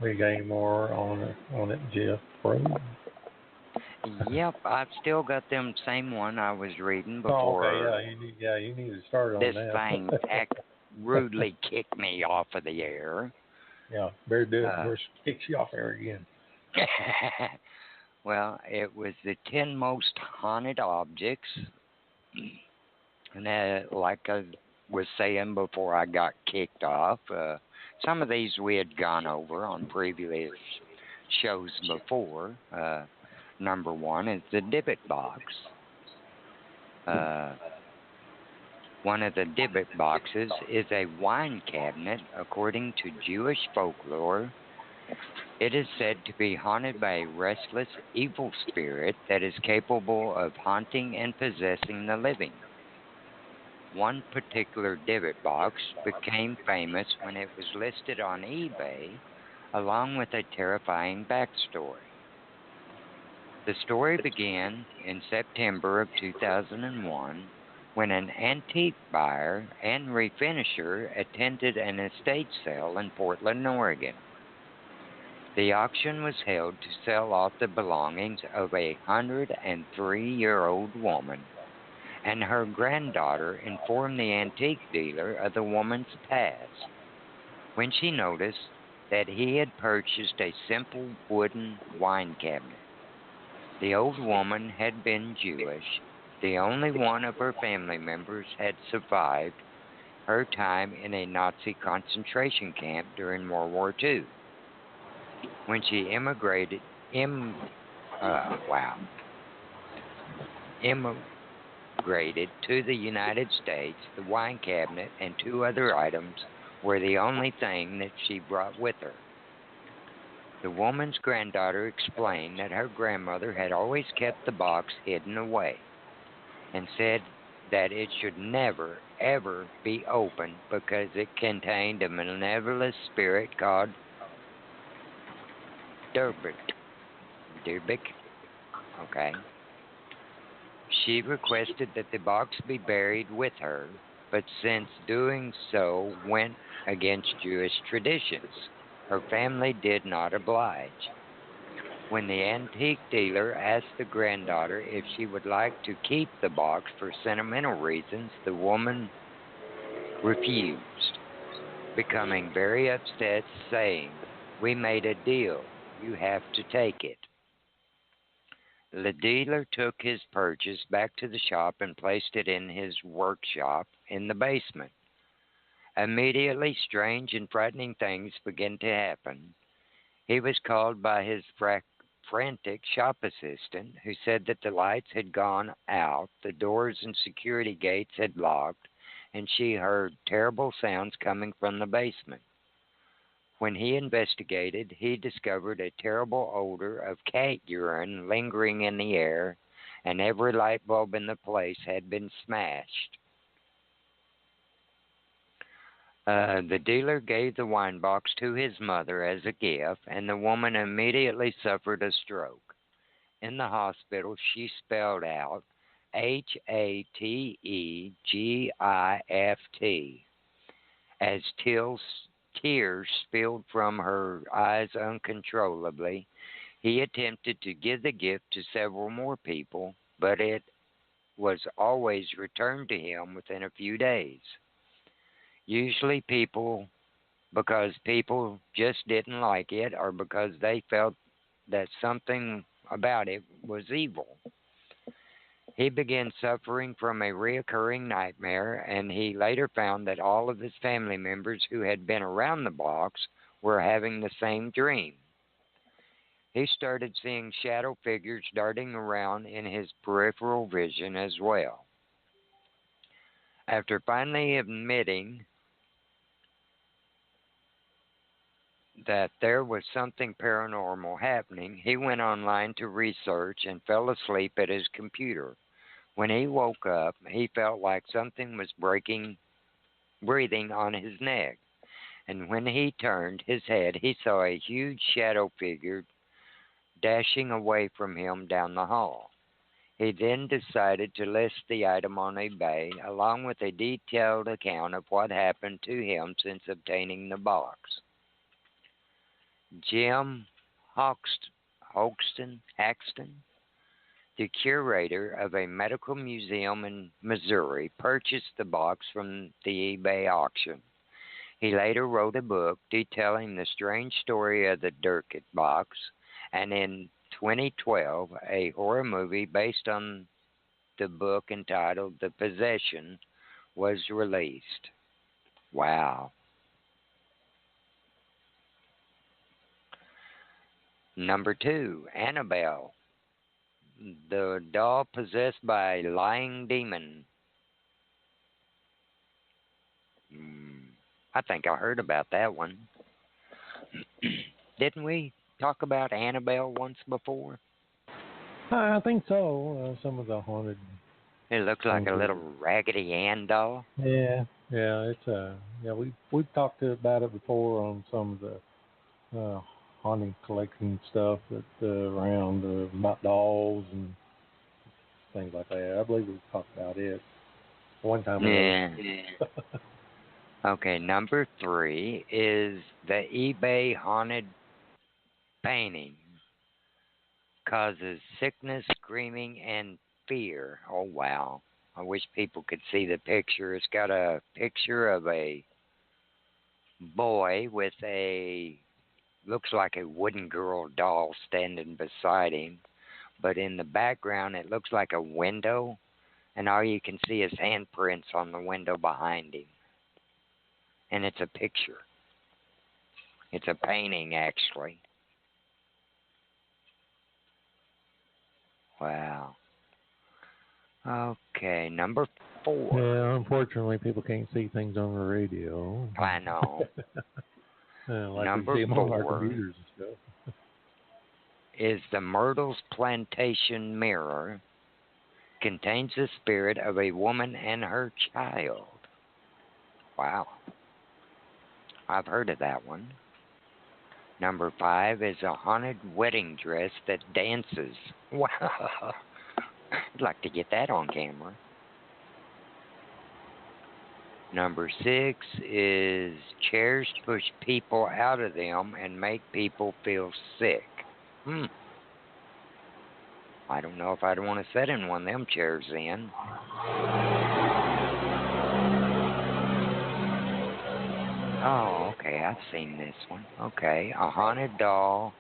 We got any more on it, Jeff? Bro? Yep, I've still got them same one I was reading Oh, okay. before You need to start on this that. thing rudely kicked me off of the air. Yeah, better do it Uh, before she kicks you off air again. well, it was the 10 most haunted objects. And like I was saying before I got kicked off, some of these we had gone over on previous shows before. Number one is the Dybbuk box. One of the Dybbuk boxes is a wine cabinet. According to Jewish folklore, it is said to be haunted by a restless, evil spirit that is capable of haunting and possessing the living. One particular Dybbuk box became famous when it was listed on eBay, along with a terrifying backstory. The story began in September of 2001 when an antique buyer and refinisher attended an estate sale in Portland, Oregon. The auction was held to sell off the belongings of a 103-year-old woman, and her granddaughter informed the antique dealer of the woman's past when she noticed that he had purchased a simple wooden wine cabinet. The old woman had been Jewish. The only one of her family members had survived her time in a Nazi concentration camp during World War II. When she immigrated to the United States, the wine cabinet and two other items were the only thing that she brought with her. The woman's granddaughter explained that her grandmother had always kept the box hidden away and said that it should never, ever be opened because it contained a malevolent spirit called Dybbuk. Okay. She requested that the box be buried with her, but since doing so went against Jewish traditions, her family did not oblige. When the antique dealer asked the granddaughter if she would like to keep the box for sentimental reasons, the woman refused, becoming very upset, saying, "We made a deal. You have to take it." The dealer took his purchase back to the shop and placed it in his workshop in the basement. Immediately, strange and frightening things began to happen. He was called by his frantic shop assistant, who said that the lights had gone out, the doors and security gates had locked, and she heard terrible sounds coming from the basement. When he investigated, he discovered a terrible odor of cat urine lingering in the air, and every light bulb in the place had been smashed. The dealer gave the wine box to his mother as a gift, and the woman immediately suffered a stroke. In the hospital, she spelled out HATEGIFT as tears spilled from her eyes uncontrollably. He attempted to give the gift to several more people, but it was always returned to him within a few days. Usually because people just didn't like it or because they felt that something about it was evil. He began suffering from a reoccurring nightmare, and he later found that all of his family members who had been around the box were having the same dream. He started seeing shadow figures darting around in his peripheral vision as well. After finally admitting that there was something paranormal happening, he went online to research and fell asleep at his computer. When he woke up, he felt like something was breathing on his neck. And when he turned his head, he saw a huge shadow figure dashing away from him down the hall. He then decided to list the item on eBay, along with a detailed account of what happened to him since obtaining the box. Jim Haxton, the curator of a medical museum in Missouri, purchased the box from the eBay auction. He later wrote a book detailing the strange story of the Durkett box, and in 2012, a horror movie based on the book entitled The Possession was released. Wow. Number 2, Annabelle, the doll possessed by a lying demon. I think I heard about that one. Didn't we talk about Annabelle once before? I think so. Some of the haunted. It looks like a little Raggedy Ann doll. Yeah, it's we've talked about it before on some of the haunting collection stuff that around about dolls and things like that. I believe we talked about it one time. Yeah. Okay, number 3 is the eBay haunted painting. Causes sickness, screaming, and fear. Oh, wow. I wish people could see the picture. It's got a picture of a boy with looks like a wooden girl doll standing beside him. But in the background, it looks like a window, and all you can see is handprints on the window behind him. And it's a picture. It's a painting, actually. Wow. Okay, number 4. Yeah, unfortunately, people can't see things on the radio. I know. Like Number we see them on our 4 computers and stuff. is the Myrtle's Plantation mirror. Contains the spirit of a woman and her child. Wow. I've heard of that one. Number 5 is a haunted wedding dress that dances. Wow. I'd like to get that on camera. Number 6 is chairs push people out of them and make people feel sick. I don't know if I'd want to sit in one of them chairs then. Oh, okay, I've seen this one. Okay, a haunted doll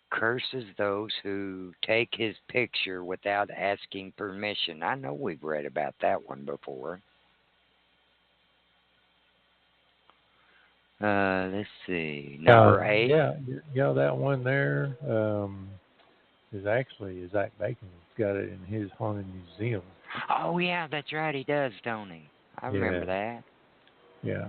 curses those who take his picture without asking permission. I know we've read about that one before. Let's see. Number 8. Yeah, that one there is actually Zach Bacon's got it in his haunted museum. Oh, yeah, that's right. He does, don't he? I remember that. Yeah.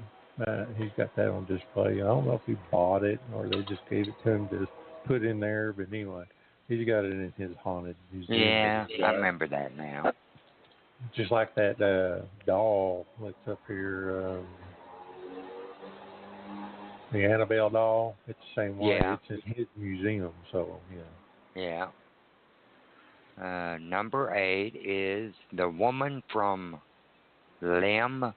He's got that on display. I don't know if he bought it or they just gave it to him to put in there, but anyway, he's got it in his haunted museum. Yeah, I remember that now. Just like that doll that's up here, the Annabelle doll. It's the same way. Yeah. It's in his museum, so yeah. Number 8 is the woman from Lemb,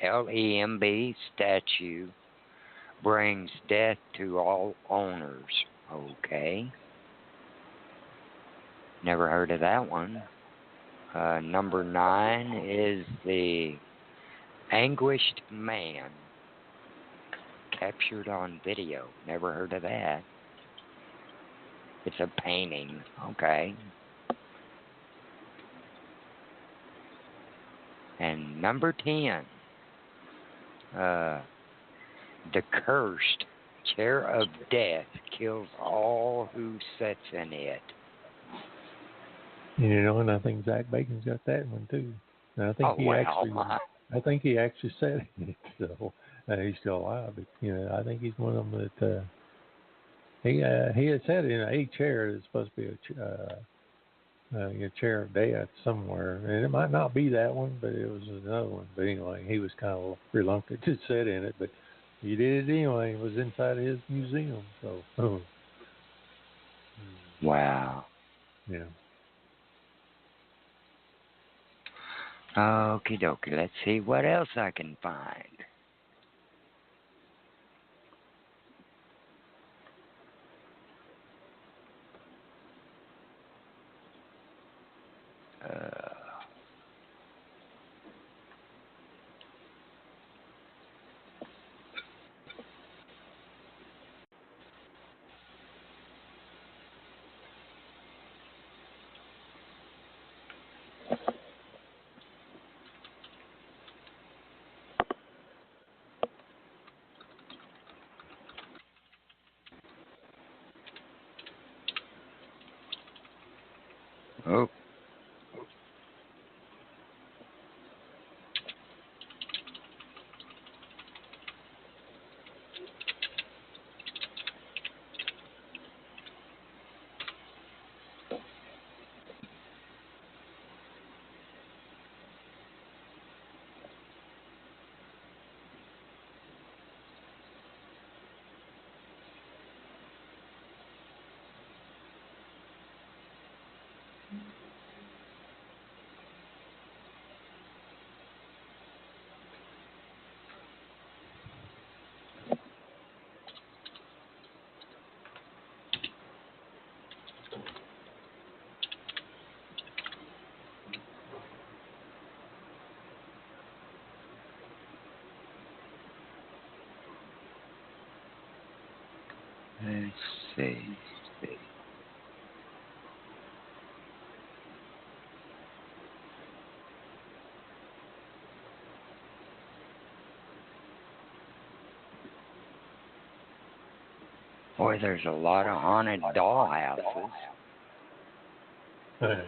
Lemb statue brings death to all owners. Okay. Never heard of that one. Number 9 is the anguished man captured on video. Never heard of that. It's a painting. Okay. And number 10, the cursed chair of death kills all who sits in it. and I think Zach Bacon's got that one too. And I think he actually said it. So he's still alive, but I think he's one of them that he had said in a chair that's supposed to be a chair of death somewhere, and it might not be that one, but it was another one. But anyway, he was kind of reluctant to sit in it, but he did it anyway. It was inside his museum, so. Wow. Yeah. Okie dokie. Let's see what else I can find. Oh. Let's see. Boy, there's a lot of haunted dollhouses. Yeah.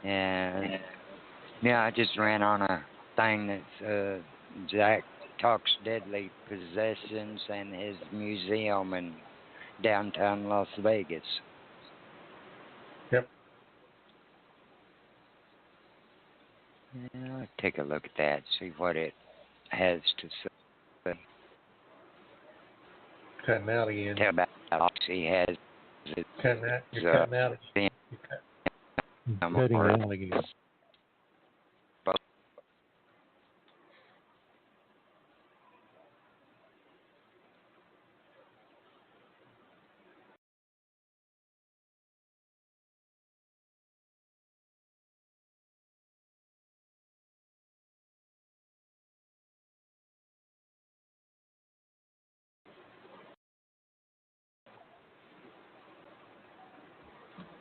And yeah, I just ran on a thing that's Jack Talks Deadly Possessions and his museum in downtown Las Vegas. Yep. Yeah, I'll take a look at that, see what it has to say. Cutting out again. Tell about how he has. Cutting out. You're cutting out. Cutting out again.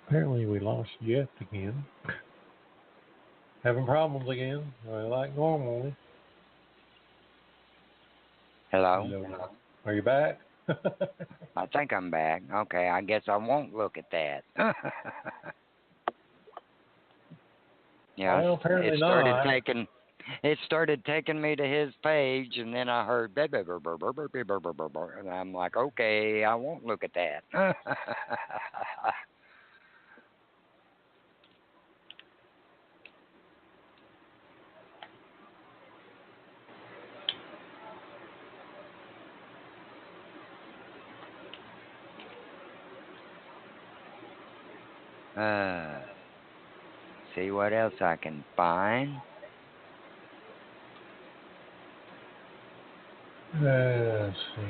Apparently we lost Jeff again. Having problems again, like normally. Hello? Are you back? I think I'm back. Okay, I guess I won't look at that. Yeah, well, apparently it started taking me to his page, and then I heard blah, blah, blah, blah, blah, blah, blah, blah, blah, blah, and I'm like, okay, I won't look at that. See what else I can find. Let's see.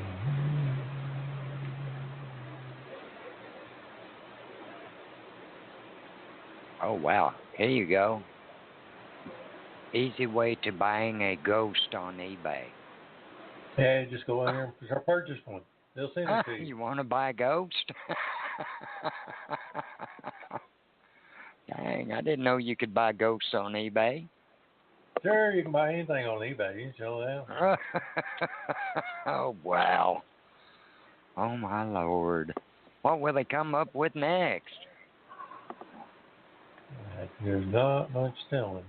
Oh, wow. Here you go. Easy way to buying a ghost on eBay. Yeah, just go in there and purchase one. They'll send it to you. You want to buy a ghost? Dang, I didn't know you could buy ghosts on eBay. Sure, you can buy anything on eBay. You show that. Oh, wow. Oh, my Lord. What will they come up with next? There's not much telling.